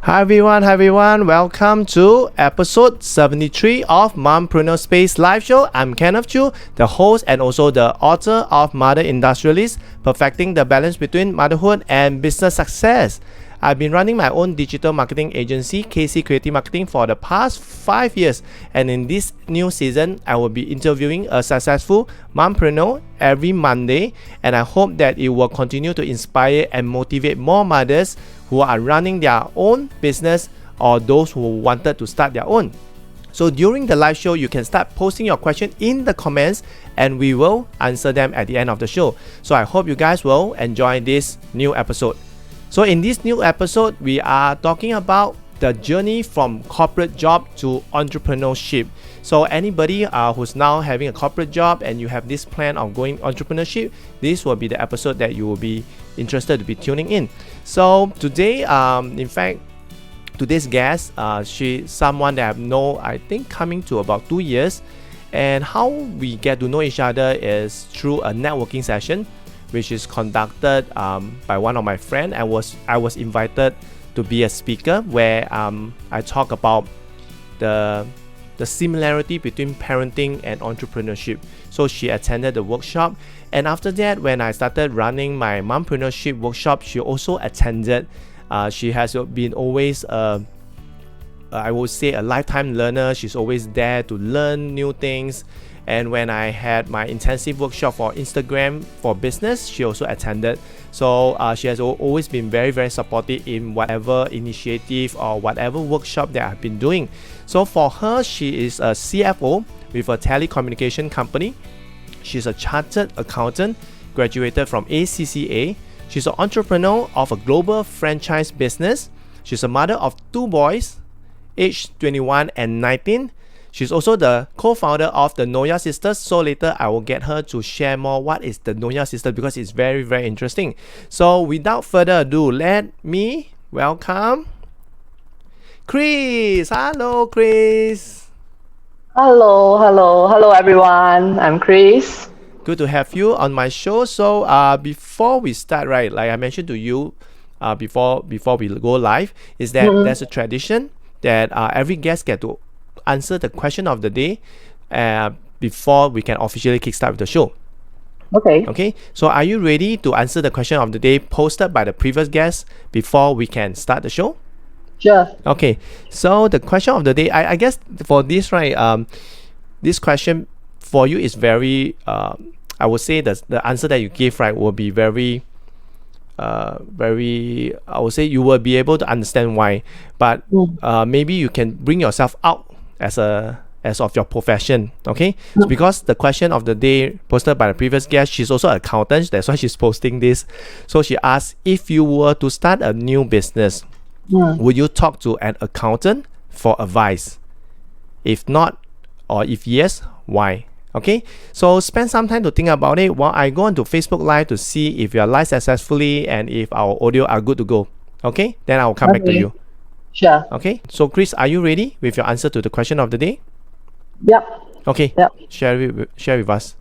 Hi everyone. Welcome to episode 73 of Mompreneur Space live show. I'm Kenneth Chu, the host and also the author of Mother Industrialist, Perfecting the Balance Between Motherhood and Business Success. I've been running my own digital marketing agency, KC Creative Marketing, for the past 5 years. And in this new season, I will be interviewing a successful mompreneur every Monday. And I hope that it will continue to inspire and motivate more mothers who are running their own business or those who wanted to start their own. So during the live show, you can start posting your question in the comments and we will answer them at the end of the show. So I hope you guys will enjoy this new episode. So in this new episode, we are talking about the journey from corporate job to entrepreneurship. So anybody who's now having a corporate job and you have this plan of going entrepreneurship, this will be the episode that you will be interested to be tuning in. So today, in fact, today's guest, she's someone that I've known, I think, coming to about 2 years. And how we get to know each other is through a networking session, which is conducted by one of my friends. I was invited to be a speaker where I talk about the similarity between parenting and entrepreneurship. So she attended the workshop, and after that, when I started running my mompreneurship workshop, she also attended. She has been always I would say a lifetime learner. She's always there to learn new things. And when I had my intensive workshop for Instagram for business, she also attended. So she has always been very, very supportive in whatever initiative or whatever workshop that I've been doing. So for her, she is a CFO with a telecommunication company. She's a chartered accountant, graduated from ACCA. She's an entrepreneur of a global franchise business. She's a mother of 2 boys, aged 21 and 19. She's also the co-founder of the Noya Sisters. So later I will get her to share more what is the Noya Sisters, because it's very, very interesting. So without further ado, let me welcome Kris. Hello, Kris. Hello everyone. I'm Kris. Good to have you on my show. So before we start, right, like I mentioned to you before we go live, is that there's a tradition that every guest get to answer the question of the day before we can officially kickstart with the show. Okay. So are you ready to answer the question of the day posted by the previous guest before we can start the show? Sure. Okay. So the question of the day, I guess for this, right, this question for you is very, I would say that the answer that you give, right, will be very, I would say you will be able to understand why, but maybe you can bring yourself out as of your profession. Okay, so because the question of the day posted by the previous guest, she's also an accountant, that's why she's posting this. So she asked, if you were to start a new business, would you talk to an accountant for advice? If not, or if yes, why? Okay, so spend some time to think about it while I go on to Facebook Live to see if you are live successfully and if our audio are good to go. Okay, then I will come back to you. Sure. Okay, so Kris, are you ready with your answer to the question of the day? Yep. Okay. Yep. Share with us.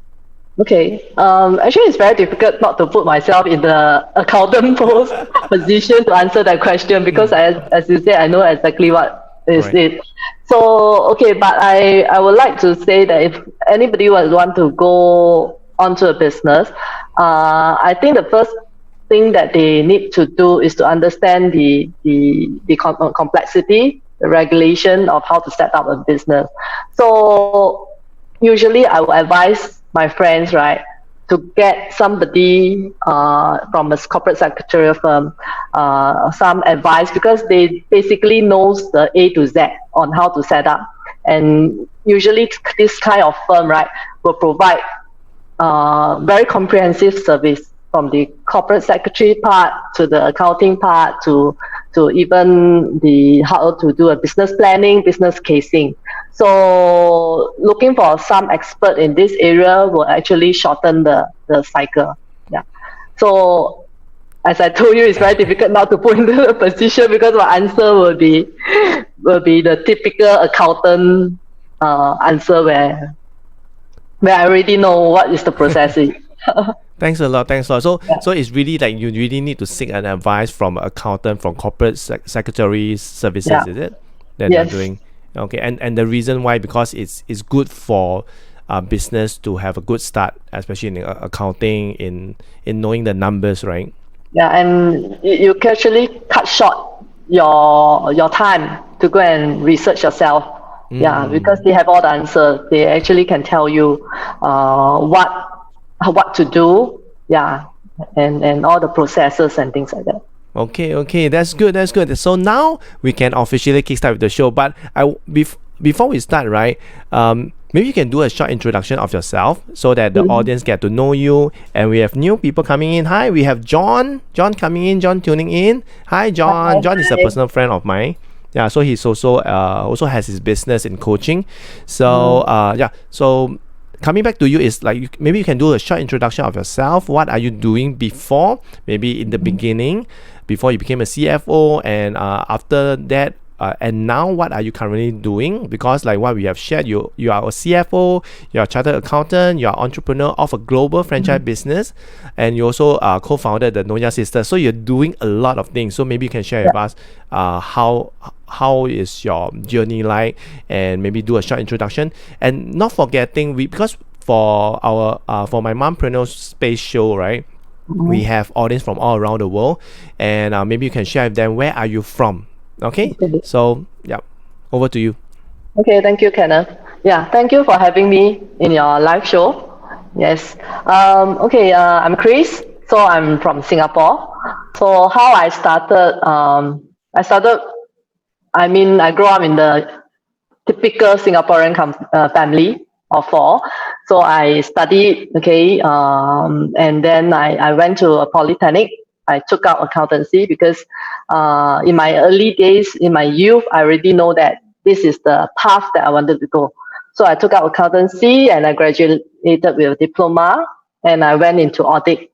Okay. Actually, it's very difficult not to put myself in the accountant post position to answer that question, because as you say, I know exactly what is it. So okay, but I would like to say that if anybody would want to go onto a business, I think the first thing that they need to do is to understand the complexity, the regulation of how to set up a business. So usually I will advise my friends, right, to get somebody from a corporate secretarial firm some advice, because they basically knows the A to Z on how to set up. And usually this kind of firm, right, will provide very comprehensive service, from the corporate secretary part to the accounting part to even the how to do a business planning, business casing. So looking for some expert in this area will actually shorten the cycle. Yeah. So as I told you, it's very difficult not to put into a position, because my answer will be the typical accountant answer where I already know what is the process. Thanks a lot. Thanks a lot. So, Yeah. so it's really like you really need to seek an advice from an accountant, from corporate secretary services, Yeah. is it? That Yes. they're doing. Okay, and the reason why, because it's good for business to have a good start, especially in accounting, in knowing the numbers, right? Yeah, and you can actually cut short your time to go and research yourself. Yeah, because they have all the answers. They actually can tell you what to do. Yeah, and all the processes and things like that. Okay, that's good. That's good. So now we can officially kickstart with the show. But before we start, right? Maybe you can do a short introduction of yourself so that the audience get to know you. And we have new people coming in. Hi, we have John. John coming in. John tuning in. Hi, John. Hi. John is a personal friend of mine. Yeah, so he's also has his business in coaching. So yeah, so coming back to you is like maybe you can do a short introduction of yourself. What are you doing before? Maybe in the beginning, before you became a CFO, and after that. And now, what are you currently doing? Because like what we have shared, you are a CFO, you're a chartered accountant, you're an entrepreneur of a global franchise business, and you also co-founded the Nonya Sisters. So you're doing a lot of things. So maybe you can share with us how is your journey like, and maybe do a short introduction. And not forgetting, because for our for my Mompreneur Space show, right? We have audience from all around the world, and maybe you can share with them, where are you from? Okay, so yeah, over to you. Okay, thank you, Kenneth. Yeah, thank you for having me in your live show. Yes. Okay, I'm Kris. So I'm from Singapore. So how I started, I grew up in the typical Singaporean family of four. So I studied, and then I went to a polytechnic. I took out accountancy because in my early days, in my youth, I already know that this is the path that I wanted to go. So I took out accountancy and I graduated with a diploma, and I went into audit.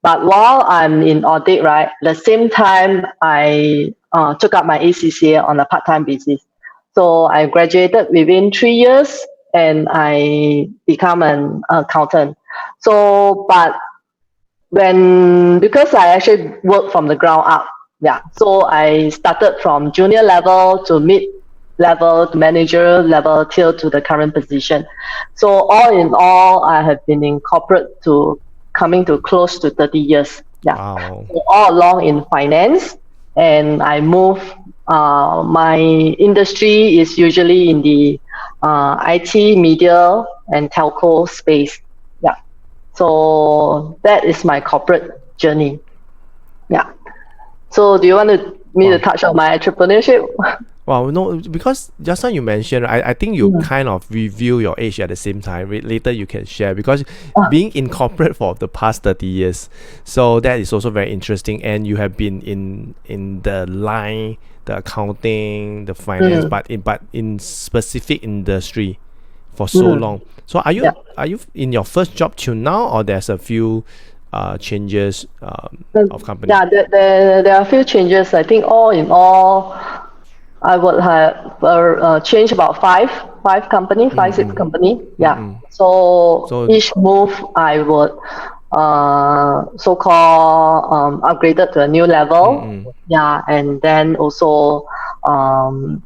But while I'm in audit, right, at the same time, I took up my ACCA on a part-time basis. So I graduated within 3 years and I become an accountant. So, because I actually work from the ground up, yeah. So I started from junior level to mid level to manager level till to the current position. So all in all, I have been in corporate to coming to close to 30 years. Yeah. Wow. So all along in finance, and I move. My industry is usually in the IT, media, and telco space. Yeah. So that is my corporate journey. Yeah. So do you want me to touch on my entrepreneurship? Wow, no, because just now you mentioned, I think you kind of reveal your age at the same time. Later you can share, because being in corporate for the past 30 years, so that is also very interesting. And you have been in the line, the accounting, the finance, but in specific industry for so long. So are you in your first job till now, or there's a few changes of company? Yeah, there are a few changes. I think all in all, I would have changed about five company, 6 company. Yeah. So each move I would so-called upgraded to a new level. Yeah, and then also I'm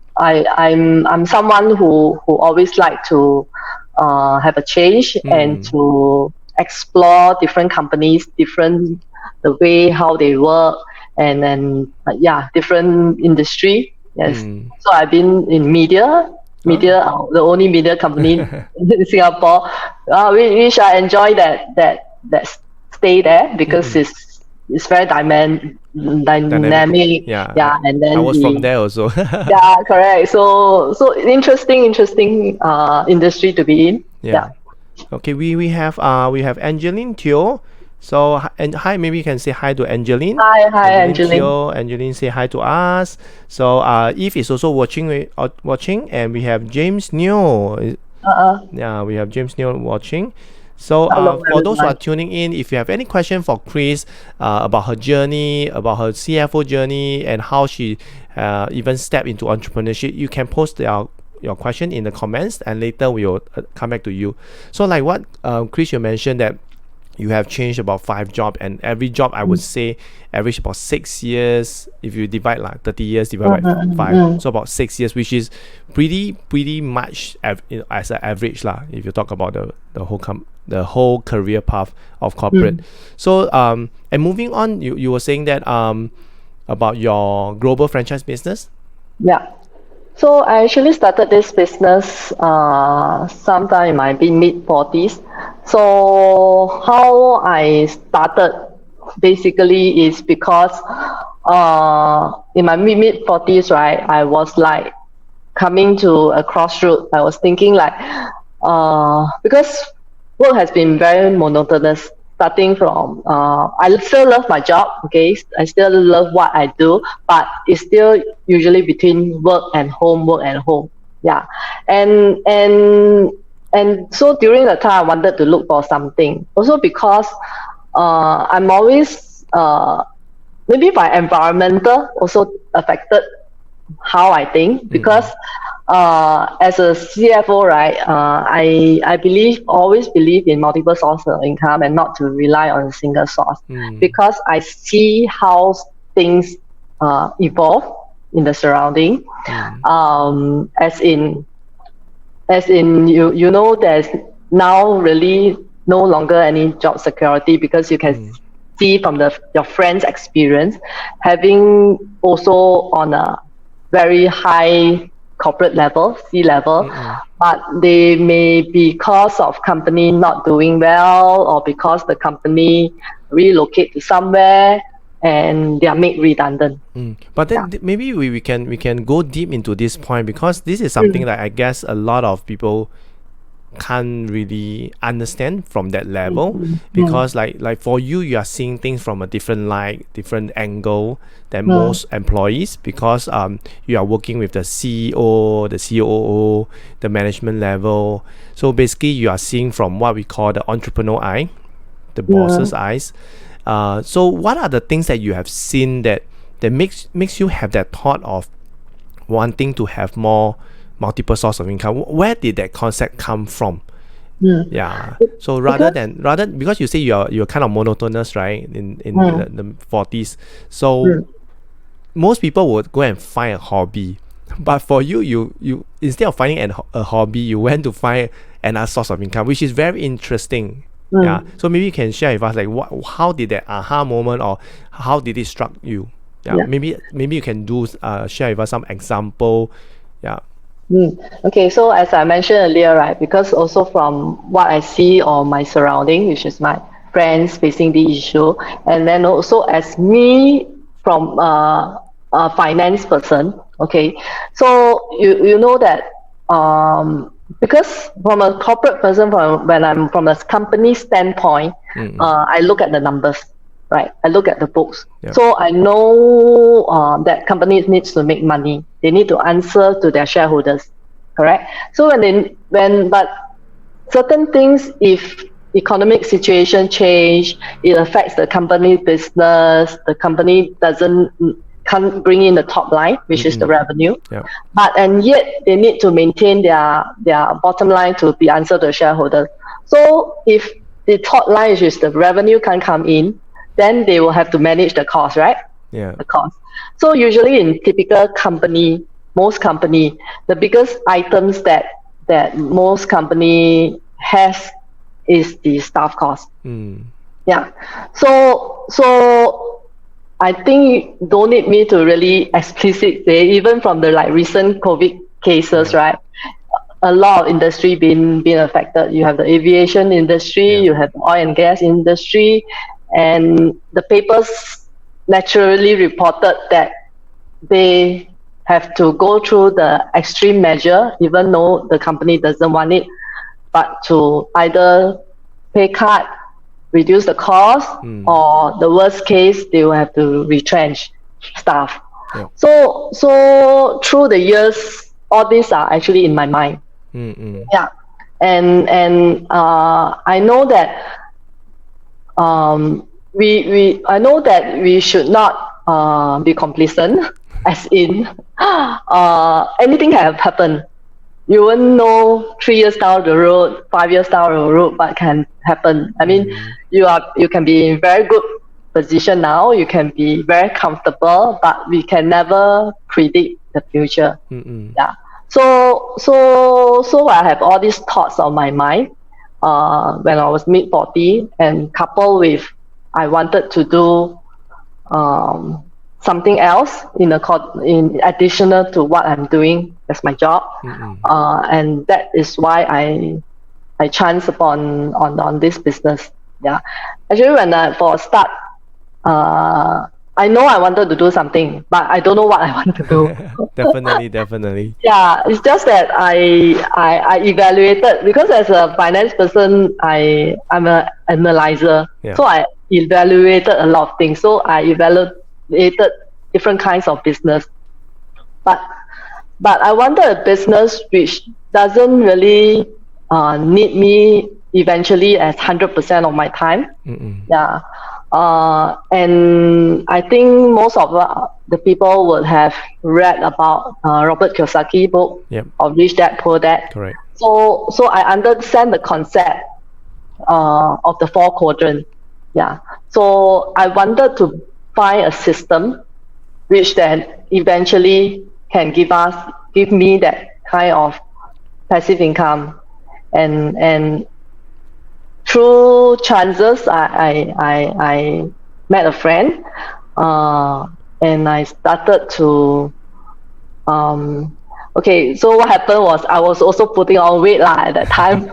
someone who always like to have a change and to explore different companies, different the way how they work, and then different industry. Yes. So I've been in media, the only media company in Singapore, which I enjoy that stay there because it's very dynamic. Yeah, and then I was from there also. yeah, correct. So interesting industry to be in. Yeah. Okay, we have Angeline Teo. So and hi, maybe you can say hi to Angeline. Hi, Angeline. Teo. Angeline, say hi to us. So Eve is also watching, and we have James Neo. Yeah, we have James Neo watching. So for those who are tuning in, if you have any question for Kris about her journey, about her CFO journey, and how she even stepped into entrepreneurship, you can post your question in the comments, and later we will come back to you. So like what Kris, you mentioned that you have changed about 5 jobs, and every job I would say average about 6 years. If you divide like 30 years divided by 5, so about 6 years, which is pretty much as an average lah. If you talk about the whole career path of corporate. So and moving on, you were saying that about your global franchise business. Yeah. So I actually started this business sometime in my mid-40s. So how I started basically is because in my mid-40s, right, I was like coming to a crossroad. I was thinking like, because work has been very monotonous, starting from, I still love my job, okay, I still love what I do, but it's still usually between work and home, yeah. And so during the time I wanted to look for something, also because I'm always, maybe my environmental also affected how I think, because as a CFO, right, I always believe in multiple sources of income and not to rely on a single source, because I see how things evolve in the surrounding. As in you know, there's now really no longer any job security, because you can see from your friends' experience, having also on a very high corporate level, C-level, but they may be because of company not doing well, or because the company relocate to somewhere and they are made redundant. But then maybe we can go deep into this point, because this is something that I guess a lot of people can't really understand from that level, because like for you are seeing things from a different light, different angle than most employees, because you are working with the CEO, the COO, the management level. So basically you are seeing from what we call the entrepreneur eye, the boss's eyes. So what are the things that you have seen that makes you have that thought of wanting to have more multiple source of income? Where did that concept come from? Yeah. So rather because you say you're kind of monotonous, right, in the 40s. So most people would go and find a hobby, but for you instead of finding a hobby, you went to find another source of income, which is very interesting. Yeah. So maybe you can share with us, like, how did that aha moment, or how did it struck you? Yeah. Maybe you can share with us some example. Yeah. Okay, so as I mentioned earlier, right, because also from what I see on my surrounding, which is my friends facing the issue, and then also as me from a finance person, okay, so you know that because from a corporate person, when I'm from a company standpoint, I look at the numbers, right? I look at the books. So I know that companies needs to make money. They need to answer to their shareholders, correct? So but certain things, if economic situation change, it affects the company business. The company can't bring in the top line, which is the revenue. And yet they need to maintain their bottom line to be answered to the shareholders. So if the top line, which is the revenue, can't come in, then they will have to manage the cost, right? The cost. So usually in typical company, most company, the biggest items that most company has is the staff cost. Yeah. So I think you don't need me to really explicit say, even from the recent COVID cases, right? A lot of industry being affected. You have the aviation industry, you have the oil and gas industry, and the papers naturally reported that they have to go through the extreme measure, even though the company doesn't want it, but to either pay cut, reduce the cost, or the worst case, they will have to retrench staff. So through the years, all these are actually in my mind. Yeah, and I know that I know that we should not be complacent, as in anything can happen. You won't know 3 years down the road, 5 years down the road what can happen. I mean, you can be in very good position now, you can be very comfortable, but we can never predict the future. Yeah. So I have all these thoughts on my mind when I was mid-40, and coupled with I wanted to do something else in additional to what I'm doing as my job, and that is why I chanced upon on this business. Yeah, actually, when for a start, I know I wanted to do something, but I don't know what I want to do. Definitely. Yeah, it's just that I evaluated, because as a finance person, I'm an analyzer. Yeah. So I evaluated a lot of things. So I evaluated different kinds of business. But I wanted a business which doesn't really need me eventually as 100% of my time. Yeah. And I think most of the people would have read about Robert Kiyosaki book of Rich Dad Poor Dad. Correct. So I understand the concept of the 4 quadrants. Yeah. So I wanted to find a system which then eventually can give me that kind of passive income, and through chances, I met a friend, and I started to. Okay, so what happened was I was also putting on weight at that time,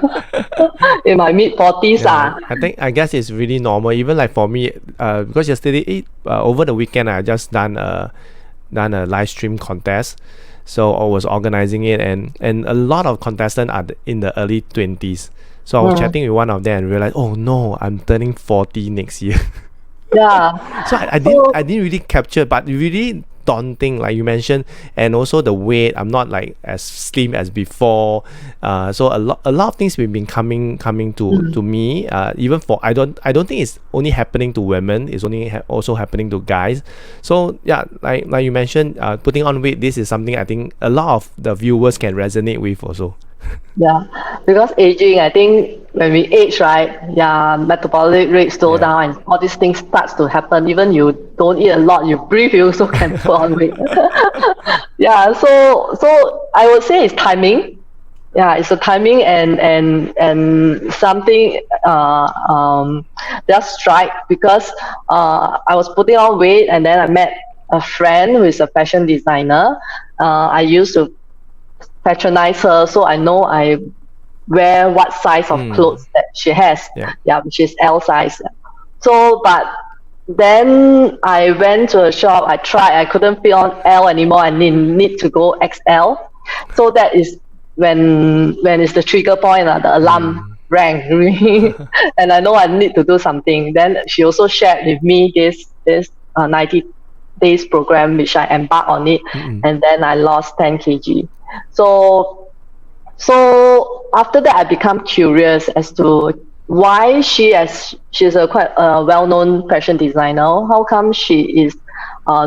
in my mid-40s. I guess it's really normal. Even like for me, because yesterday over the weekend I just done a live stream contest. So I was organizing it, and a lot of contestants are in the early 20s. So I was chatting with one of them and realized, oh no, I'm turning 40 next year. Yeah. So I didn't really capture, but really daunting, like you mentioned, and also the weight. I'm not like as slim as before. So a lot of things have been coming to me. Even for I don't think it's only happening to women. It's only also happening to guys. So yeah, like you mentioned, putting on weight. This is something I think a lot of the viewers can resonate with also. Yeah, because aging, I think when we age, right, metabolic rate slow down, and all these things starts to happen. Even you don't eat a lot, you breathe, you also can put on weight. Yeah, so I would say it's timing. Yeah, it's a timing and something just strike, because I was putting on weight, and then I met a friend who is a fashion designer. I used to patronize her, so I know I wear what size of clothes that she has, which is L size. So, but then I went to a shop, I tried, I couldn't fit on L anymore, I need to go XL. So that is when it's the trigger point, the alarm rang, and I know I need to do something. Then she also shared with me this 90 days program, which I embarked on it, and then I lost 10 kg. So after that, I become curious as to why she's a quite well-known fashion designer. How come she is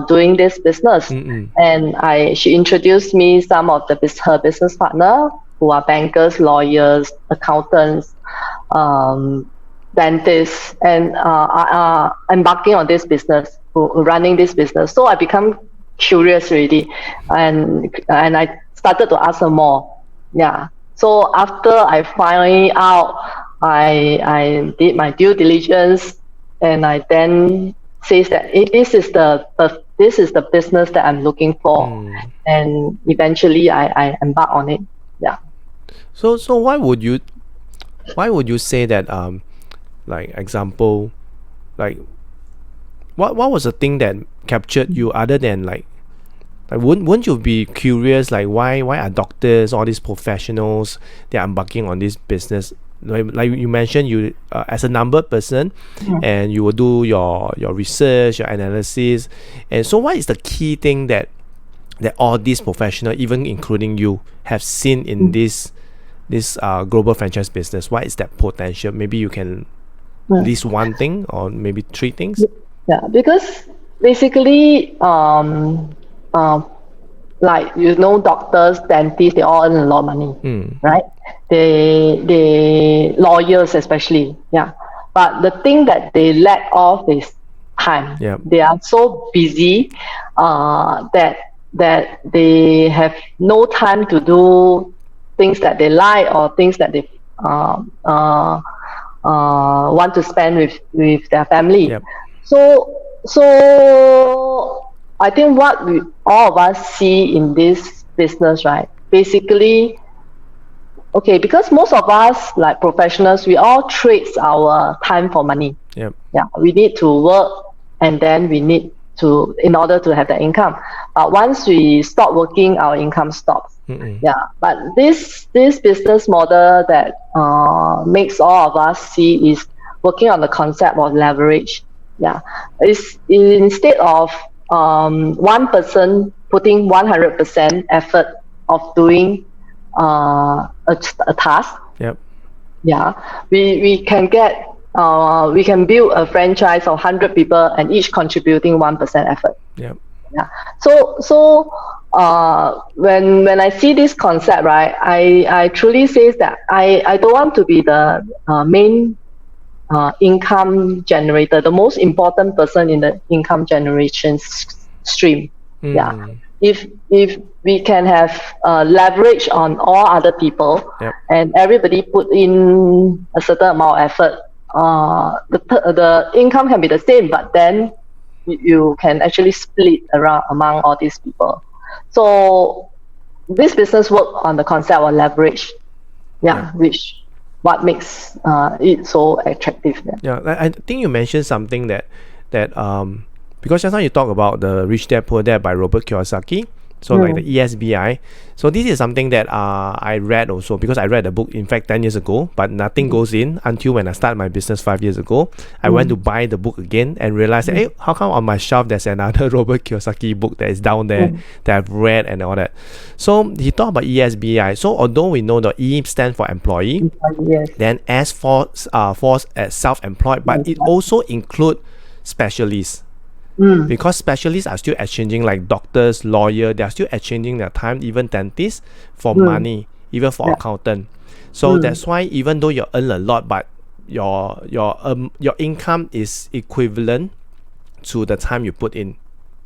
doing this business? And she introduced me some of her business partner, who are bankers, lawyers, accountants, dentists, and embarking on this business, running this business. So I become curious already, and I started to ask her more. Yeah. So after I find out, I did my due diligence, and I then says that this is the business that I'm looking for, and eventually I embark on it. Yeah. So why would you say that, like example, like what was the thing that captured you, other than like wouldn't you be curious, like why are doctors, all these professionals, they're embarking on this business? Like you mentioned, you as a number person, and you will do your research, your analysis, and so what is the key thing that all these professionals, even including you, have seen in this global franchise business? What is that potential? Maybe you can list one thing, or maybe 3 things. Yeah, because basically like doctors, dentists, they all earn a lot of money, right? They lawyers especially, yeah. But the thing that they lack of is time. Yep. They are so busy that they have no time to do things that they like or things that they want to spend with their family. Yep. So I think what we all of us see in this business, right? Basically, okay, because most of us, like professionals, we all trade our time for money. Yep. Yeah, we need to work, and then we need to, in order to have the income. But once we stop working, our income stops. Yeah, but this business model that makes all of us see is working on the concept of leverage. Yeah, it's instead of one person putting 100% effort of doing a task. Yep. Yeah, we can get we can build a franchise of 100 people and each contributing 1% effort. Yep. Yeah. So when I see this concept, right, I truly say that I don't want to be the main income generator, the most important person in the income generation stream. Yeah. If we can have leverage on all other people, Yep. and everybody put in a certain amount of effort, the income can be the same, but then you can actually split around among all these people. So this business work on the concept of leverage, which what makes it so attractive. Yeah, I think you mentioned something that because just now you talk about the Rich Dad Poor Dad by Robert Kiyosaki, so like the ESBI. So this is something that I read also, because I read the book in fact 10 years ago, but nothing goes in until when I started my business 5 years ago. I went to buy the book again and realized that, hey, how come on my shelf there's another Robert Kiyosaki book that is down there that I've read and all that. So he talked about ESBI. So although we know the E stands for employee, then S for as self-employed, but it also include specialists. Because specialists are still exchanging, like doctors, lawyer, they are still exchanging their time, even dentists, for money, even for accountant. So that's why even though you earn a lot, but your income is equivalent to the time you put in.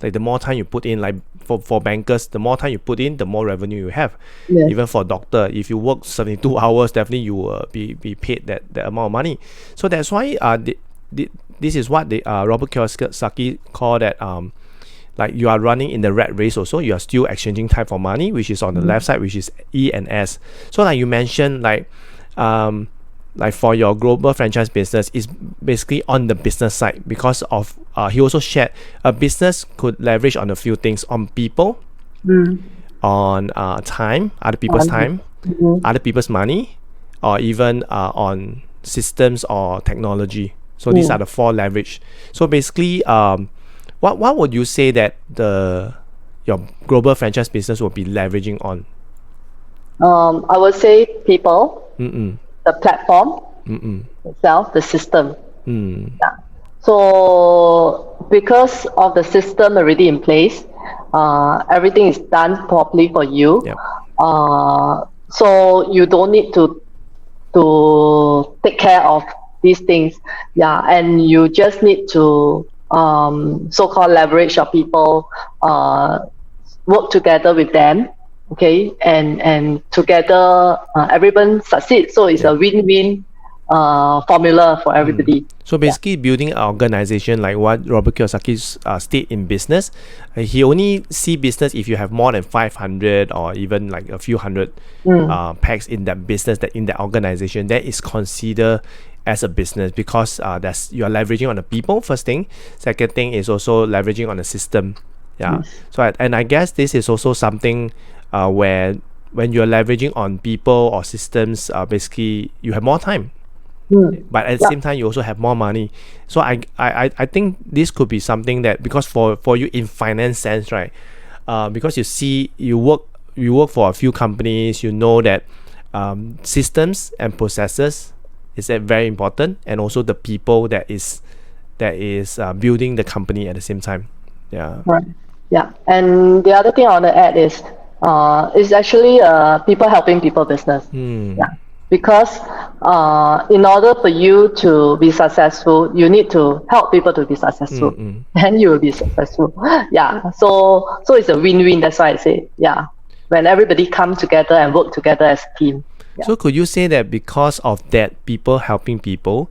Like the more time you put in, like for bankers, the more time you put in, the more revenue you have. Even for doctor, if you work 72 hours, definitely you will be paid that amount of money. So that's why this is what the Robert Kiyosaki call that like you are running in the rat race also. You are still exchanging time for money, which is on the left side, which is E and S. So like you mentioned, like for your global franchise business is basically on the business side, because of he also shared a business could leverage on a few things: on people, on time, other people's time, other people's money, or even on systems or technology. So these are the four leverage. So basically, what would you say that your global franchise business will be leveraging on? I would say people, the platform itself, the system. Yeah. So because of the system already in place, everything is done properly for you. Yep. So you don't need to take care of these things, and you just need to so-called leverage your people, work together with them, okay, and together everyone succeeds. So it's a win-win formula for everybody. So basically, building an organization, like what Robert Kiyosaki state in business, he only see business if you have more than 500 or even like a few hundred packs in that business, that in that organization, that is considered as a business, because that's you are leveraging on the people, first thing. Second thing is also leveraging on the system. So I guess this is also something where when you're leveraging on people or systems, basically you have more time, but at the same time you also have more money. So I think this could be something that, because for you in finance sense, right, because you work for a few companies, you know that systems and processes is that very important, and also the people that is building the company at the same time. Right. Yeah, and the other thing I want to add is actually people helping people business. Yeah, because in order for you to be successful, you need to help people to be successful, then you will be successful. Yeah, so it's a win-win. That's why I say, yeah, when everybody come together and work together as a team. Yeah. So could you say that because of that, people helping people,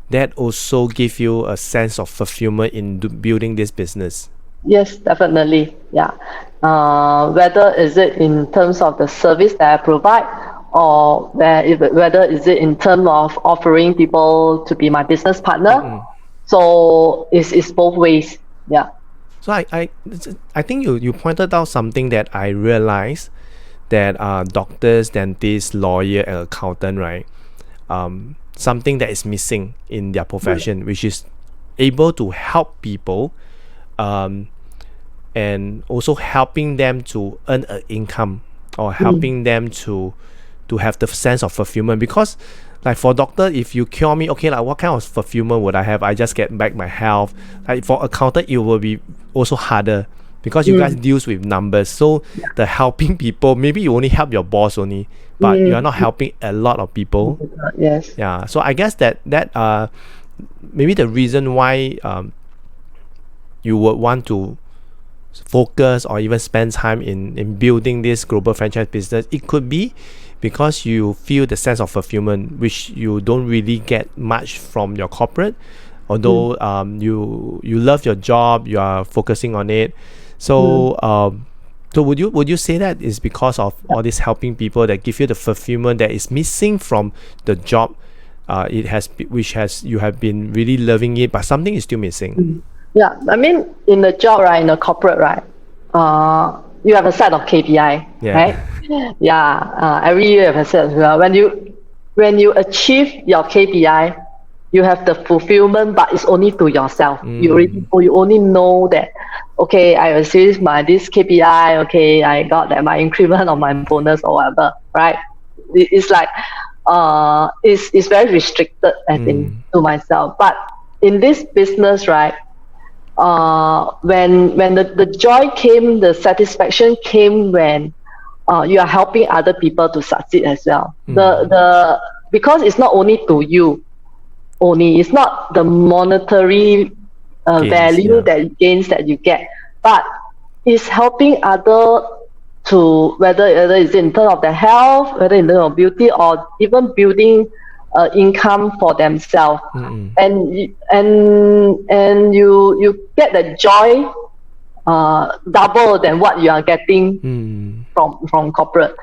that also give you a sense of fulfillment in building this business? Yes, definitely. Yeah. Whether is it in terms of the service that I provide, or whether is it in terms of offering people to be my business partner. So it's both ways. Yeah. So I think you pointed out something that I realized, that doctors, dentists, lawyer, and accountant, right? Something that is missing in their profession, which is able to help people, and also helping them to earn an income, or helping them to have the sense of fulfillment. Because like for doctor, if you cure me, okay, like what kind of fulfillment would I have? I just get back my health. Like for accountant, it will be also harder, because you guys deals with numbers. So the helping people, maybe you only help your boss only, but you are not helping a lot of people. Yes. Yeah. So I guess that maybe the reason why you would want to focus or even spend time in building this global franchise business, it could be because you feel the sense of fulfillment, which you don't really get much from your corporate, although you love your job, you are focusing on it. So so would you say that is because of all this helping people that give you the fulfillment that is missing from the job? You have been really loving it, but something is still missing. Yeah, I mean, in the job, right, in the corporate, right, you have a set of KPI, right? Yeah, every year you have a set. When you achieve your KPI, you have the fulfillment, but it's only to yourself. You only know that, okay, I achieved this KPI. Okay, I got that my increment or my bonus or whatever, right? It's like it's very restricted, I think, to myself. But in this business, right, when the joy came, the satisfaction came when you are helping other people to succeed as well. Because it's not only to you, it's not the monetary value gains that you get, but it's helping other to whether it's in terms of their health, whether in terms of beauty, or even building income for themselves. And you get the joy double than what you are getting from corporate.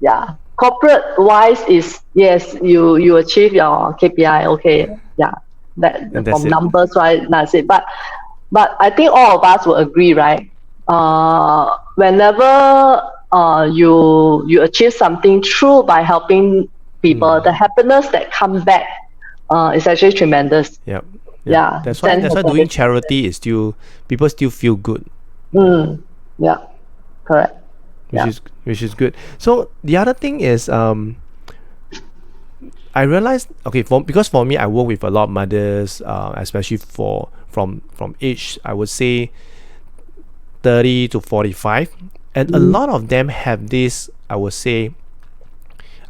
Yeah, corporate wise is, yes, you achieve your KPI, okay, yeah, that from numbers, right, that's it. But I think all of us will agree, right, whenever you achieve something true by helping people, the happiness that comes back is actually tremendous. Yep. Yeah, that's why doing charity is still, people still feel good. Yeah, correct. Which is good. So the other thing is, I realized, okay, because for me, I work with a lot of mothers, especially from age, I would say 30 to 45, and a lot of them have this, I would say,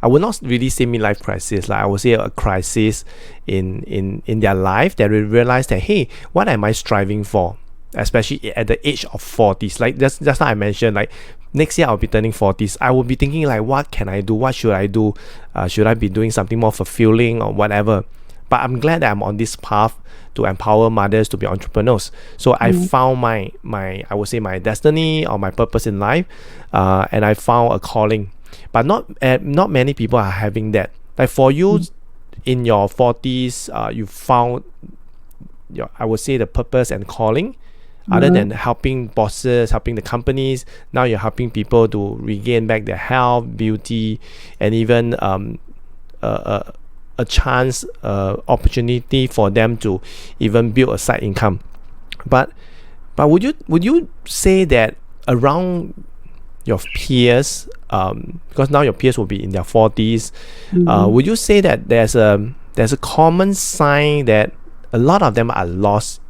I would not really say midlife crisis, like I would say a crisis in their life, that we realize that, hey, what am I striving for? Especially at the age of 40s, like just now I mentioned, like next year I'll be turning 40s. I will be thinking like, what can I do? What should I do? Should I be doing something more fulfilling or whatever? But I'm glad that I'm on this path to empower mothers to be entrepreneurs. So I found my I would say my destiny or my purpose in life, and I found a calling. But not many people are having that. Like for you, in your 40s, you found your, I would say, the purpose and calling. Other than helping bosses, helping the companies, now you're helping people to regain back their health, beauty, and even a chance, opportunity for them to even build a side income. But would you say that around your peers, because now your peers will be in their 40s, would you say that there's a common sign that a lot of them are lost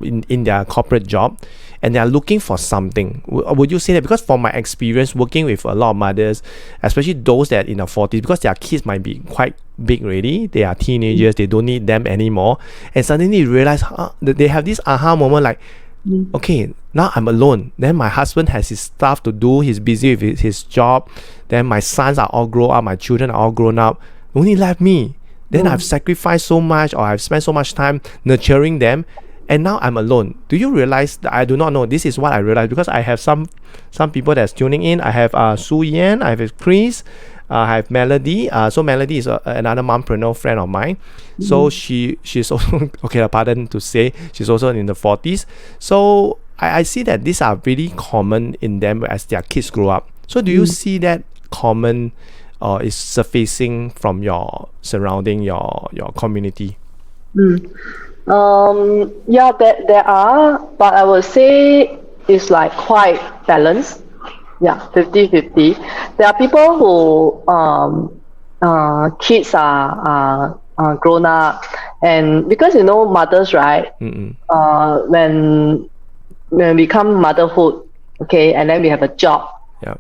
in their corporate job, and they are looking for something. Would you say that? Because from my experience working with a lot of mothers, especially those that are in their 40s, because their kids might be quite big already, they are teenagers, they don't need them anymore, and suddenly you realize they have this aha moment like, okay, now I'm alone. Then my husband has his stuff to do. He's busy with his job. Then my sons are all grown up. My children are all grown up. Only left me. Then I've sacrificed so much, or I've spent so much time nurturing them, and now I'm alone. Do you realize that? I do not know. This is what I realized, because I have some people that's tuning in. I have Su Yan, I have Kris, I have Melody. So Melody is another mompreneur friend of mine. So she's also okay. Pardon to say, she's also in the 40s. So I see that these are really common in them as their kids grow up. So do you see that common is surfacing from your surrounding, your community? Yeah, there are, but I would say it's like quite balanced. Yeah, 50-50. There are people who kids are grown up, and because mothers, right? When we come motherhood, okay, and then we have a job. Yep.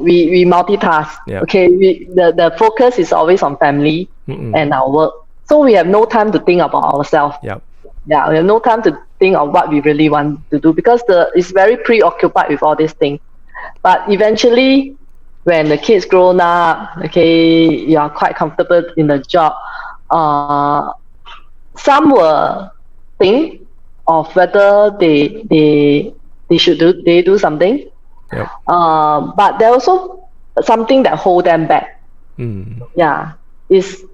We multitask. Yep. Okay, the focus is always on family and our work. So we have no time to think about ourselves. Yep. Yeah, we have no time to think of what we really want to do, because it's very preoccupied with all these things. But eventually, when the kids grown up, okay, you are quite comfortable in the job. Some will think of whether they should do something. Yep. But there also something that hold them back. Yeah, is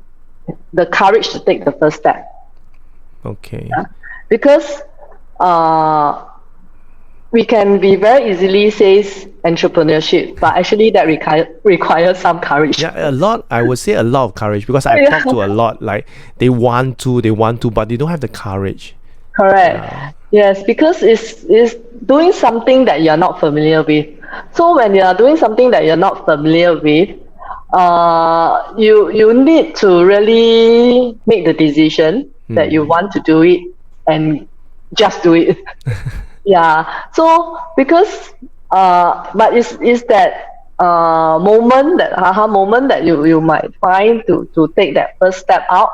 the courage to take the first step. Okay. Yeah? Because we can be very easily says entrepreneurship, but actually that requires some courage. Yeah, I would say a lot of courage, because I talk to a lot, like they want to, but they don't have the courage. Correct. Yes, because it's doing something that you're not familiar with. So when you are doing something that you're not familiar with, you need to really make the decision that you want to do it, and just do it. Yeah. So because but it's that moment, that aha moment that you might find to take that first step out.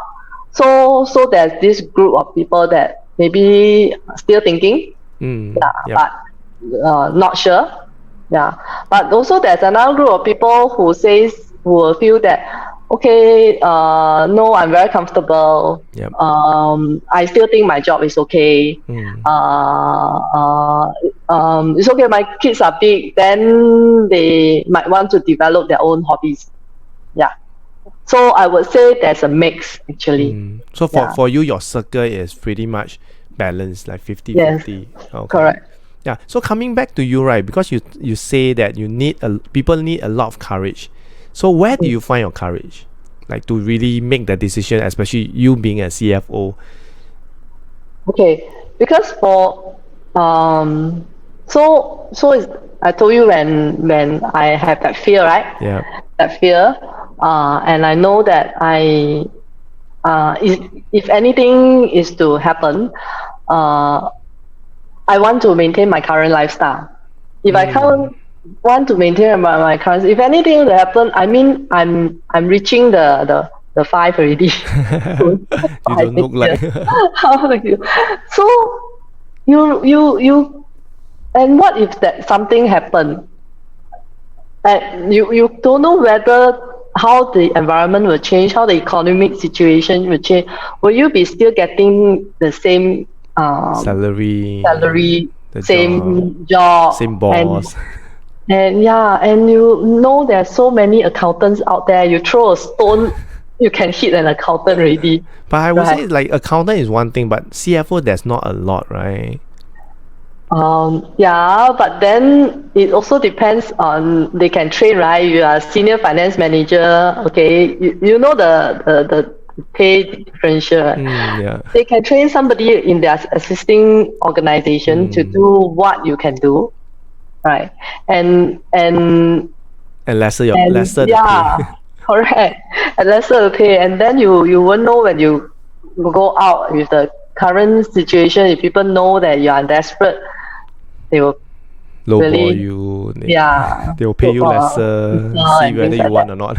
So there's this group of people that maybe still thinking, but not sure. Yeah. But also there's another group of people who will feel that, okay, no, I'm very comfortable. Yep. I still think my job is okay. It's okay, my kids are big, then they might want to develop their own hobbies. Yeah. So I would say there's a mix, actually. So for you, your circle is pretty much balanced, like 50-50. Yes, okay. Correct. Yeah. So coming back to you, right? Because you say that people need a lot of courage. So where do you find your courage, like to really make the decision, especially you being a CFO? Okay, because for so it's, I told you when I have that fear, right? Yeah. That fear, and I know that if anything is to happen, I want to maintain my current lifestyle. If I can't want to maintain my current, if anything will happen, I mean I'm reaching the 5 already. You don't look like. How are you? So you and what if that something happened? And you don't know whether how the environment will change, how the economic situation will change. Will you be still getting the same salary, same job, same boss? And you know there's so many accountants out there. You throw a stone, you can hit an accountant already. But I would say like accountant is one thing, but CFO there's not a lot, right? But then it also depends on, they can train, right? You are senior finance manager, okay, you know the pay differential. Yeah. They can train somebody in their existing organization to do what you can do, right? And lesser the pay. Correct. And lesser the pay, and then you won't know when you go out with the current situation, if people know that you are desperate, they will Lowball really, you. They will pay look you for lesser, pizza see and whether things you like want that. or not.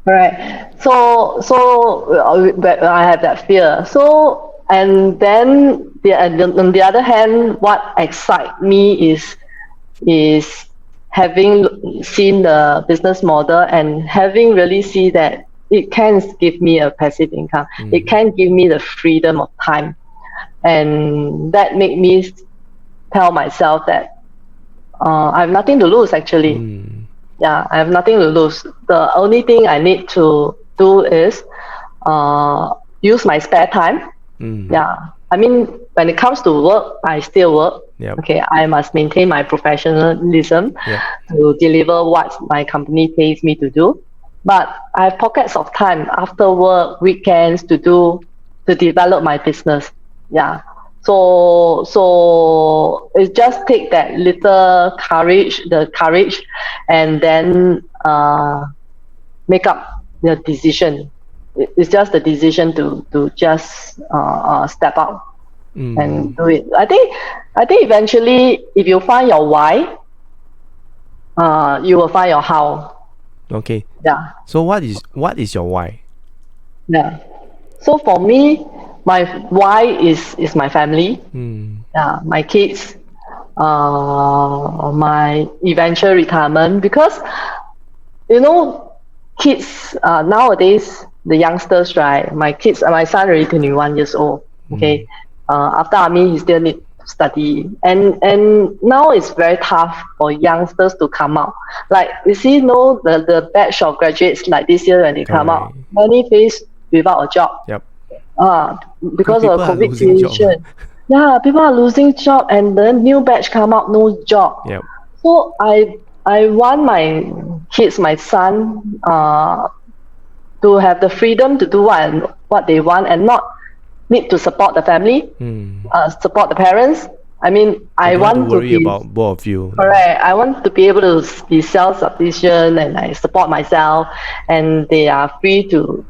Right. But I have that fear. So, and then on the other hand, what excites me is having seen the business model and having really see that it can give me a passive income. It can give me the freedom of time, and that make me tell myself that I have nothing to lose actually. Yeah, I have nothing to lose. The only thing I need to do is use my spare time. Yeah, I mean, when it comes to work, I still work. Yep. Okay, I must maintain my professionalism Yep. to deliver what my company pays me to do. But I have pockets of time after work, weekends to develop my business. Yeah. So it just take that little courage, and then make up the decision. It's just the decision to just step out and do it. I think eventually, if you find your why, you will find your how. Okay. Yeah, So what is your why? yeah. So for me, my why is my family. Yeah, my kids, my eventual retirement, because kids nowadays, the youngsters, right? My son already 21 years old. Okay, after army he still need to study, and now it's very tough for youngsters to come out. Like you see, the batch of graduates like this year when they come out, Correct. many face without a job. Yep. Because of People the are COVID losing job. situation. Yeah, people are losing job, and the new batch come out, no job. Yep. So I want my kids, my son, to have the freedom to do what they want and not need to support the family, support the parents. I mean, I You don't have want to to worry be about both of you. correct. I want to be able to be self-sufficient, and I support myself, and they are free to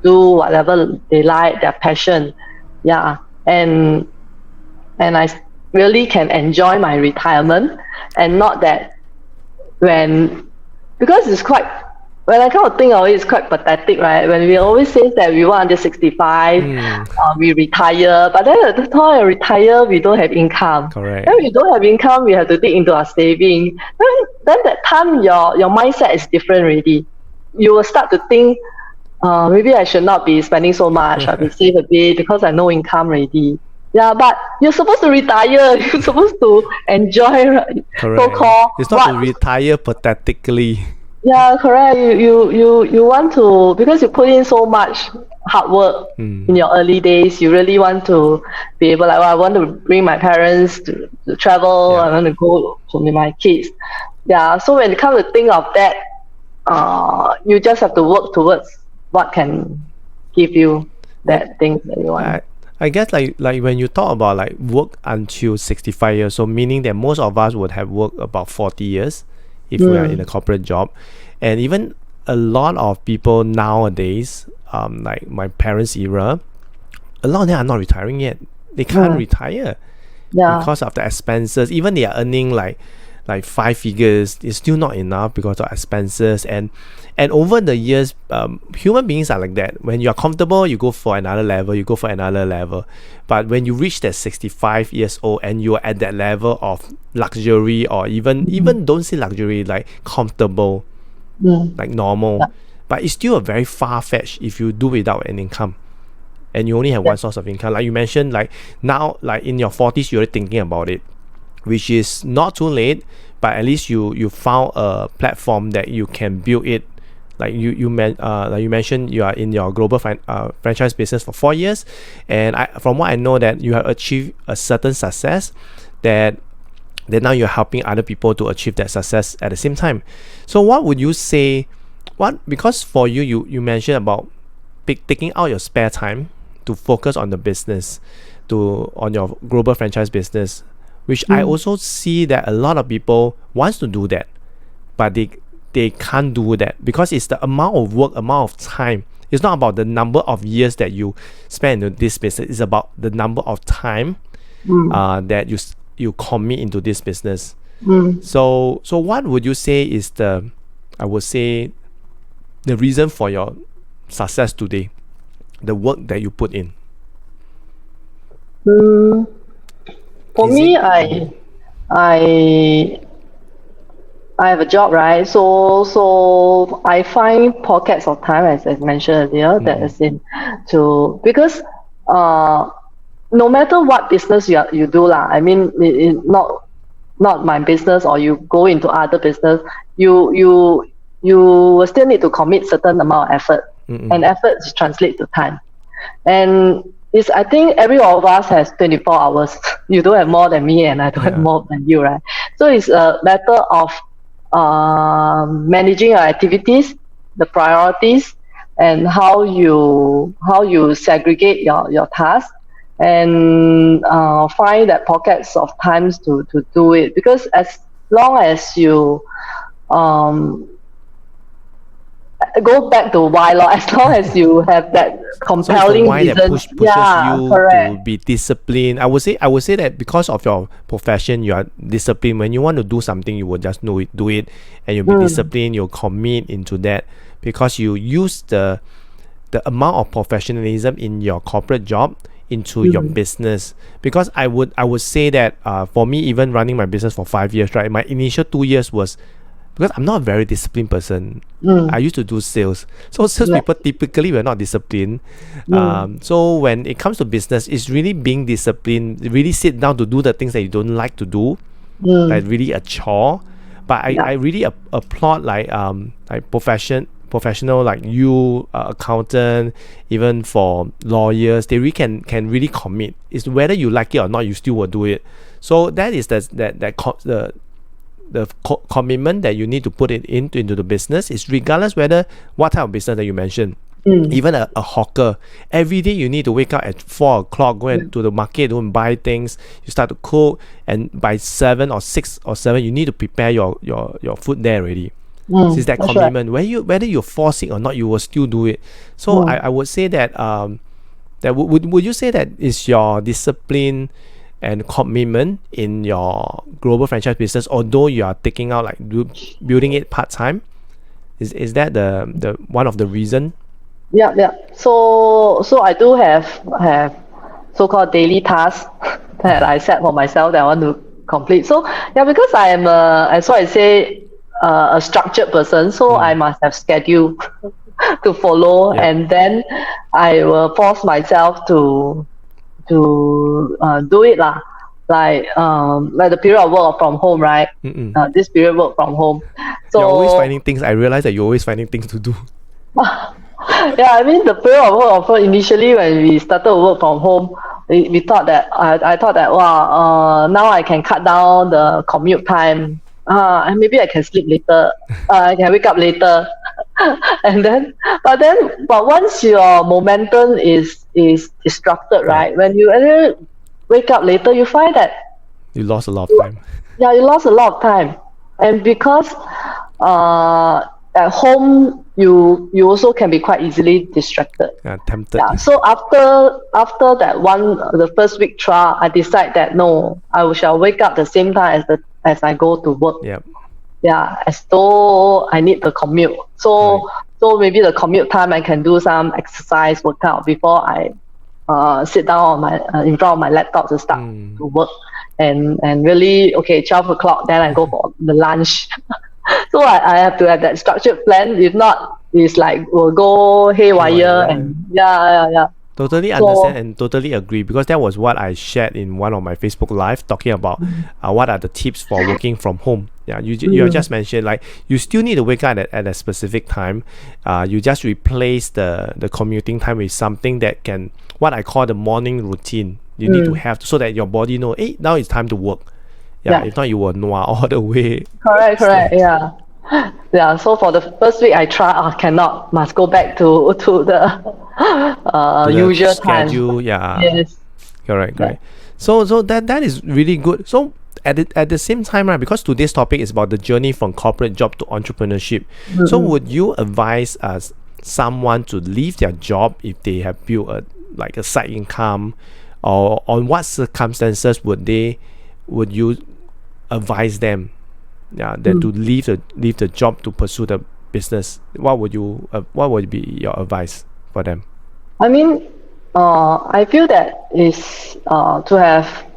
do whatever they like, their passion. Yeah, and I really can enjoy my retirement, and not that because it's quite, when I kind of think of it, it's quite pathetic, right? When we always say that we want under 65, we retire, but then at the time I retire, we don't have income. Correct. Then we don't have income, we have to dig into our saving. Then that time your mindset is different already. You will start to think, maybe I should not be spending so much. I will save a bit because I know income already. Yeah, but you're supposed to retire. You're supposed to enjoy, Correct. so-called. It's not to retire pathetically. Yeah, correct. You want to, because you put in so much hard work in your early days. You really want to be able, like, I want to bring my parents to travel. Yeah. I want to go to meet my kids. Yeah. So when it comes to think of that, you just have to work towards what can give you that thing that you want. I guess like when you talk about like work until 65 years, so meaning that most of us would have worked about 40 years if we are in a corporate job. And even a lot of people nowadays, like my parents' era, a lot of them are not retiring yet. They can't retire because of the expenses. Even they are earning like 5 figures, it's still not enough because of expenses. And over the years, human beings are like that. When you're comfortable, you go for another level. But when you reach that 65 years old and you're at that level of luxury, or even don't say luxury, like comfortable, like normal, but it's still a very far-fetched if you do without an income and you only have one source of income. Like you mentioned, like now, like in your 40s, you're thinking about it, which is not too late, but at least you found a platform that you can build it. Like you mentioned, you are in your global franchise business for 4 years, and from what I know, that you have achieved a certain success, that now you're helping other people to achieve that success at the same time. So what would you say? Because for you mentioned about taking out your spare time to focus on the business, on your global franchise business, which I also see that a lot of people wants to do that, but they can't do that because it's the amount of work, amount of time it's not about the number of years that you spend in this business. It's about the number of time that you commit into this business. So what would you say is the reason for your success today, the work that you put in? For me, I have a job, right? So I find pockets of time, as I mentioned earlier, that is because no matter what business you do lah, I mean, not my business, or you go into other business, you will still need to commit certain amount of effort, and effort translates to time. And I think every one of us has 24 hours. You don't have more than me, and I don't have more than you, right? So it's a matter of managing your activities, the priorities, and how you segregate your tasks, and find that pockets of times to do it. Because as long as you go back to why, as long as you have that compelling why reason, that pushes you to be disciplined. I would say that because of your profession, you are disciplined. When you want to do something, you will just do it, and you'll be disciplined. You'll commit into that because you use the amount of professionalism in your corporate job into your business. Because I would say that for me, even running my business for 5 years, right, my initial 2 years was because I'm not a very disciplined person. I used to do sales. So salespeople typically were not disciplined. So when it comes to business, it's really being disciplined, really sit down to do the things that you don't like to do, like really a chore. But I really applaud like professional like you, accountant, even for lawyers, they really can really commit. It's whether you like it or not, you still will do it. So that is the commitment that you need to put it into the business. Is regardless whether what type of business that you mentioned. Even a hawker, every day you need to wake up at 4 o'clock, go into the market, go and buy things. You start to cook, and by 7 or 6 or 7, you need to prepare your food there already. So it's that commitment. Right. Whether you're forcing or not, you will still do it. So I would say that would you say that is your discipline and commitment in your global franchise business, although you are taking out like building it part-time? Is that the one of the reason? Yeah. So I do have so-called daily tasks that I set for myself that I want to complete. So because I am as what I say, a structured person, so I must have schedule to follow, and then I will force myself to do it lah. Like the period of work from home, right? This period work from home. So you're always finding things. I realize that you're always finding things to do. I mean the period of work initially when we started work from home, we thought that I thought that now I can cut down the commute time. And maybe I can sleep later. I can wake up later. But once your momentum is disrupted, right? When you wake up later, you find that you lost a lot of time. Yeah, you lost a lot of time, and because at home you also can be quite easily distracted. Tempted. Yeah. So after that the first week trial, I decide that no, I shall wake up the same time as I go to work. Yep. Yeah, as though I need the commute. So maybe the commute time I can do some exercise workout before I sit down on in front of my laptop to start to work, and really 12 o'clock then I go for the lunch. So I have to have that structured plan. If not, it's like we'll go haywire. And Totally understand and totally agree, because that was what I shared in one of my Facebook Live, talking about what are the tips for working from home. Yeah, you just mentioned like you still need to wake up at a specific time. You just replace the commuting time with something that can, what I call the morning routine. You need to have so that your body know, hey, now it's time to work. Yeah. If not, you will noir all the way. Correct. Yeah. So for the first week I try, cannot, must go back to the usual schedule. time. Yeah. Yes. Correct. So that is really good. So at the same time, right, because today's topic is about the journey from corporate job to entrepreneurship. So would you advise us someone to leave their job if they have built a side income, or on what circumstances would you advise them, then to leave the job to pursue the business? What would be your advice for them? I mean, I feel that is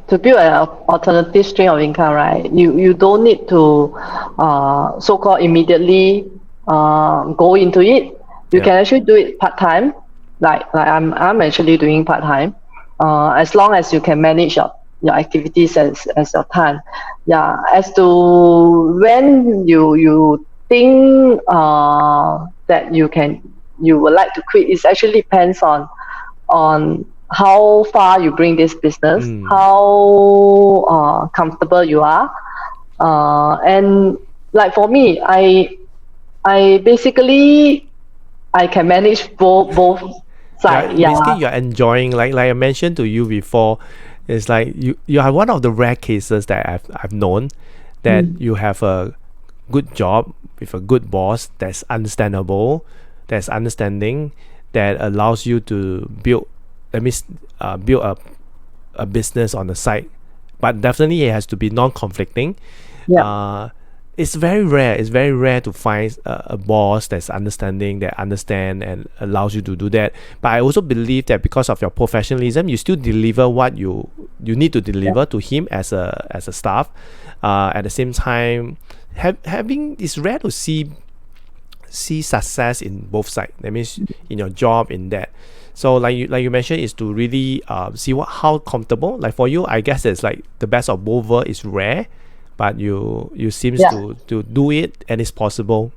to build an alternative stream of income, right? You don't need to so-called immediately go into it. You can actually do it part-time, like I'm actually doing part-time, as long as you can manage your activities as your time. As to when you think that you would like to quit, it actually depends on how far you bring this business, how comfortable you are, and like for me, I basically I can manage both sides. Basically, you're enjoying, like I mentioned to you before, it's like you are one of the rare cases that I've known that you have a good job with a good boss that's understandable, that's understanding, that allows you to build a business on the side, but definitely it has to be non-conflicting. It's very rare to find a boss that's understanding, that understand and allows you to do that. But I also believe that because of your professionalism, you still deliver what you need to deliver to him as a staff. At the same time, having, it's rare to see success in both sides. That means in your job, in that. So like you mentioned, is to really see how comfortable. Like for you, I guess it's like the best of both worlds is rare, but you seems to do it, and it's possible.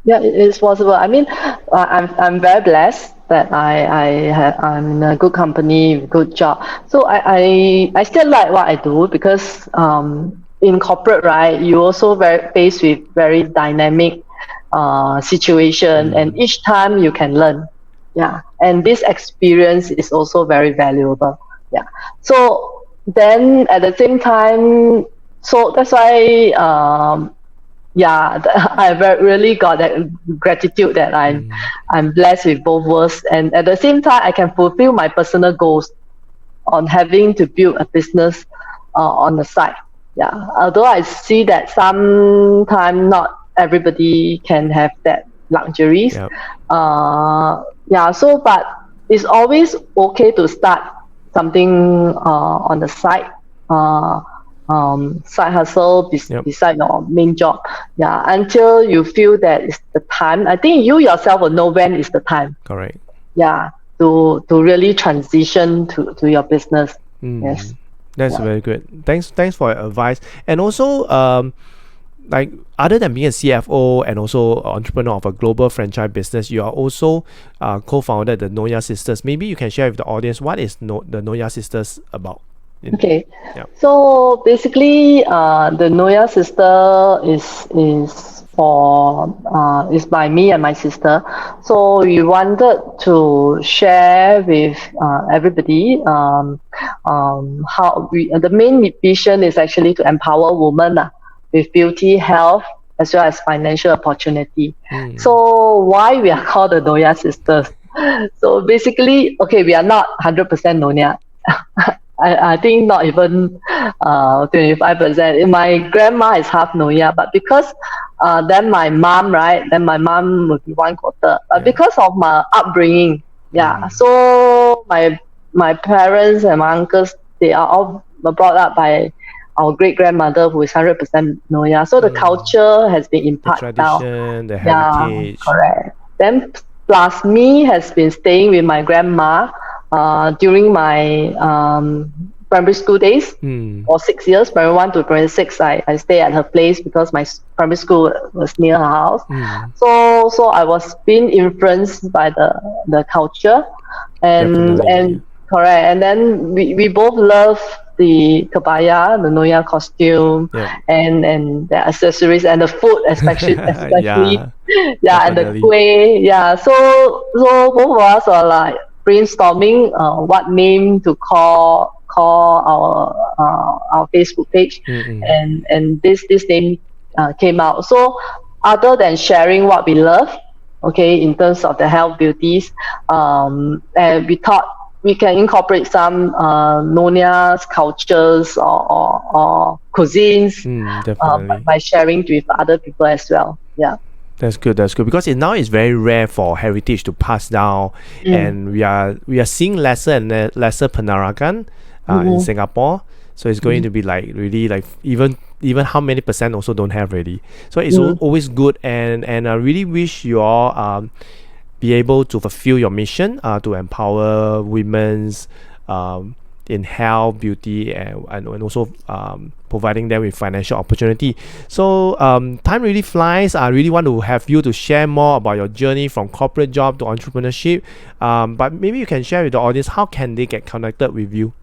Yeah, it is possible. I mean, I'm very blessed that I'm in a good company, good job. So I still like what I do, because in corporate, right, you also faced with very dynamic situation, and each time you can learn. And this experience is also very valuable. So then at the same time, so that's why I really got that gratitude that I'm blessed with both worlds, and at the same time I can fulfill my personal goals on having to build a business on the side. Although I see that sometimes not everybody can have that luxuries. So but it's always okay to start something on the side, side hustle beside your main job, until you feel that it's the time. I think you yourself will know when is the time. Correct. To really transition to your business. Yes, that's very good. Thanks for your advice. And also like other than being a CFO and also entrepreneur of a global franchise business, you are also co-founder the Noya Sisters. Maybe you can share with the audience what is the Noya Sisters about. Okay. So basically, the Noya Sister is by me and my sister. So we wanted to share with everybody how the main vision is actually to empower women with beauty, health, as well as financial opportunity. So why we are called the Noya Sisters? So basically, okay, we are not 100% Noya. I think not even 25%. My grandma is half Noya, but because then my mom would be 1/4. Because of my upbringing, so my parents and my uncles, they are all brought up by our great grandmother, who is 100% Noya. So the culture has been imparted down. Tradition, the heritage. Correct. Then plus me has been staying with my grandma during my primary school days for 6 years, primary 1 to primary 6. I stay at her place because my primary school was near her house. So I was being influenced by the culture, and correct. And then we both love the kebaya, the Noya costume, and the accessories and the food, especially and the kueh. So both of us are like brainstorming what name to call our Facebook page, and this name came out. So other than sharing what we love, okay, in terms of the health beauties. And we thought we can incorporate some Nonia's cultures or cuisines Definitely. by sharing with other people as well. Yeah. That's good. That's good because now it's very rare for heritage to pass down, and we are seeing lesser and lesser Penarakan in Singapore. So it's going to be like really like even how many percent also don't have already. So it's always good, and I really wish you all be able to fulfill your mission to empower women's in health, beauty, and also providing them with financial opportunity. So time really flies. I really want to have you to share more about your journey from corporate job to entrepreneurship. But maybe you can share with the audience how can they get connected with you.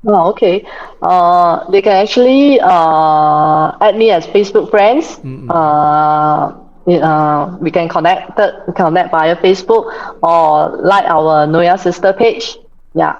Oh, okay. They can actually add me as Facebook friends. We can connect via Facebook or like our Noya sister page. Yeah.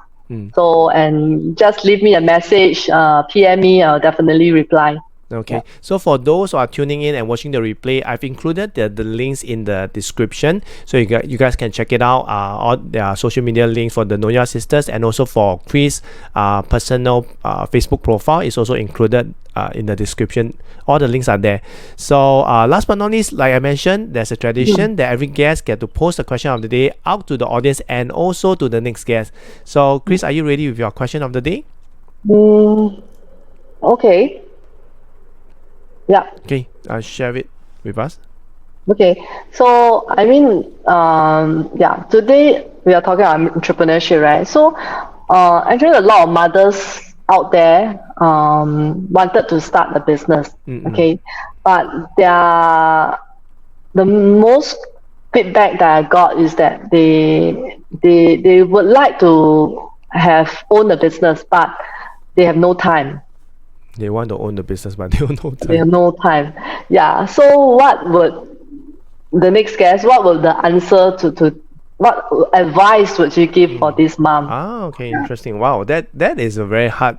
So, and just leave me a message, PM me, I'll definitely reply. Okay, so for those who are tuning in and watching the replay, I've included the links in the description, so you guys can check it out. All their social media links for the Noya sisters, and also for Kris' personal Facebook profile is also included in the description. All the links are there. So last but not least, like I mentioned, there's a tradition that every guest get to post a question of the day out to the audience and also to the next guest. So Kris, are you ready with your question of the day? Okay. Yeah. Okay, share it with us. Okay, so I mean, today we are talking about entrepreneurship, right? So, actually, a lot of mothers out there wanted to start a business, okay, but the most feedback that I got is that they would like to own a business, but they have no time. They want to own the business, but they have no time. They have no time. Yeah. So what would the next guest? What will the answer to what advice would you give for this mom? Okay, interesting. Wow, that is a very hard,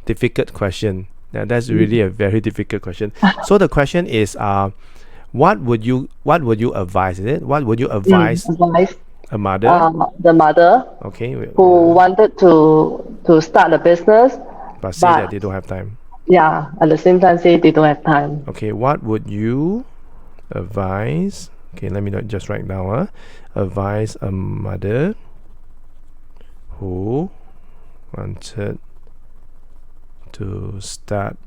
difficult question. Yeah, that's really a very difficult question. So the question is, what would you advise? Is it what would you advise? A mother. The mother. Okay. Who wanted to start a business. But say that they don't have time. Yeah, at the same time say they don't have time. Okay, what would you advise? Okay, let me just write down. Advise a mother who wanted to start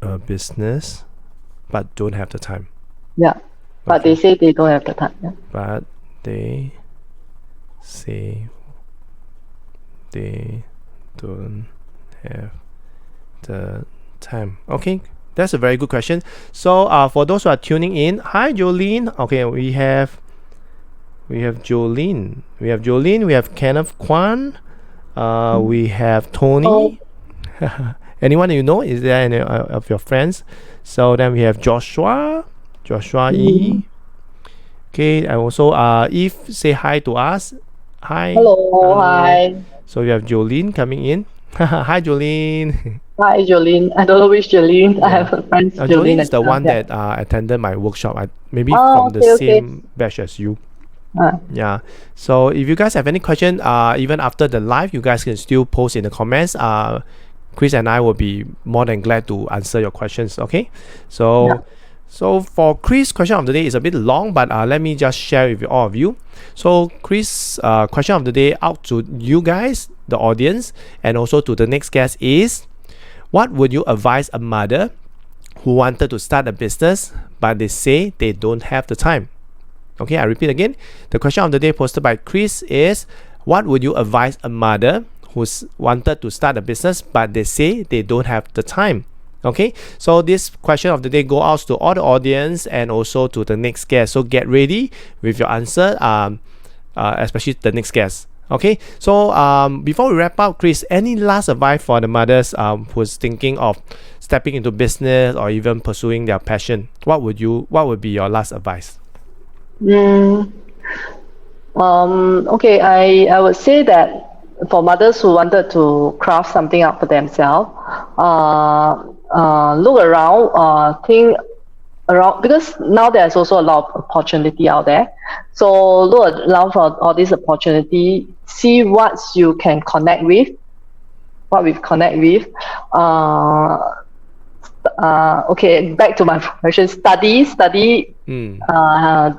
a business but don't have the time. Yeah, but they say they don't have the time. Yeah. But they say they don't have the time. Okay, that's a very good question. So for those who are tuning in, hi Jolene. Okay, we have Jolene. We have Kenneth Kwan. We have Tony. Anyone you know? Is there any of your friends? So then we have Joshua E. Okay, and also Eve, say hi to us. Hi. Hello. Hi. So we have Jolene coming in. Hi Jolene. Hi Jolene. I don't know which Jolene. I have a friend Jolene. Jolene is the one that attended my workshop. Maybe from the same batch as you. Yeah. So if you guys have any question, even after the live, you guys can still post in the comments. Kris and I will be more than glad to answer your questions. Okay. So for Kris' question of the day is a bit long, but let me just share with all of you. So Kris' question of the day out to you guys, the audience, and also to the next guest is, what would you advise a mother who wanted to start a business but they say they don't have the time? Okay, I repeat again. The question of the day posted by Kris is, what would you advise a mother who's wanted to start a business but they say they don't have the time? Okay, so this question of the day go out to all the audience and also to the next guest. So get ready with your answer, especially the next guest. Okay, so before we wrap up, Kris, any last advice for the mothers who's thinking of stepping into business or even pursuing their passion? What would be your last advice? Okay, I would say that for mothers who wanted to craft something out for themselves, look around, think around, because now there's also a lot of opportunity out there. So look around for all this opportunity, see what you can connect with, what we connect with. Okay, back to my question. Study the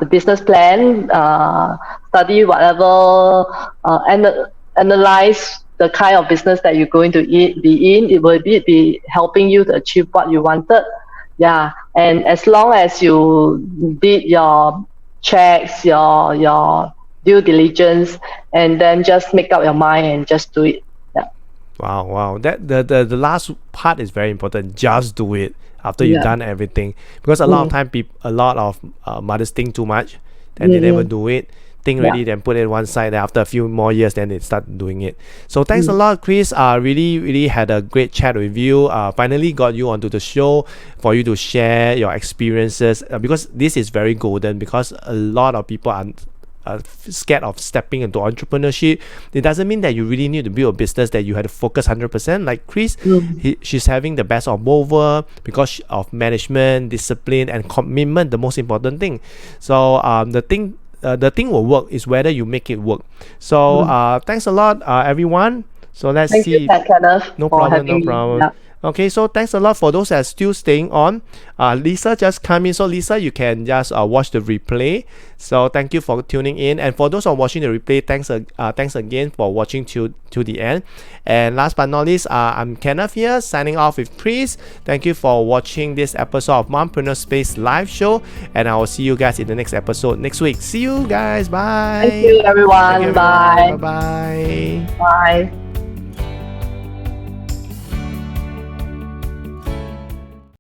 business plan, study whatever, analyze the kind of business that you're going to be in. It will be helping you to achieve what you wanted. Yeah, and as long as you did your checks, your due diligence, and then just make up your mind and just do it. Yeah. Wow. That the last part is very important. Just do it after you've done everything, because a lot of time a lot of mothers think too much, and they never do it. Think ready, then put it one side. Then after a few more years, then they start doing it. So thanks a lot, Kris. Really had a great chat with you. Finally got you onto the show for you to share your experiences, because this is very golden, because a lot of people are scared of stepping into entrepreneurship. It doesn't mean that you really need to build a business that you have to focus 100%. Like Kris, she's having the best of both worlds because of management, discipline, and commitment. The most important thing. So the thing will work is whether you make it work. So thanks a lot, everyone. So let's Thank see. you, Kenneth. No problem. Yeah. Okay, so thanks a lot for those that are still staying on. Lisa just come in. So Lisa, you can just watch the replay. So thank you for tuning in. And for those who are watching the replay, thanks again for watching to the end. And last but not least, I'm Kenneth here, signing off with Kris. Thank you for watching this episode of Mompreneur Space live show. And I will see you guys in the next episode next week. See you guys. Bye. Thank you, everyone. Thank you, everyone. Bye. Bye-bye. Bye.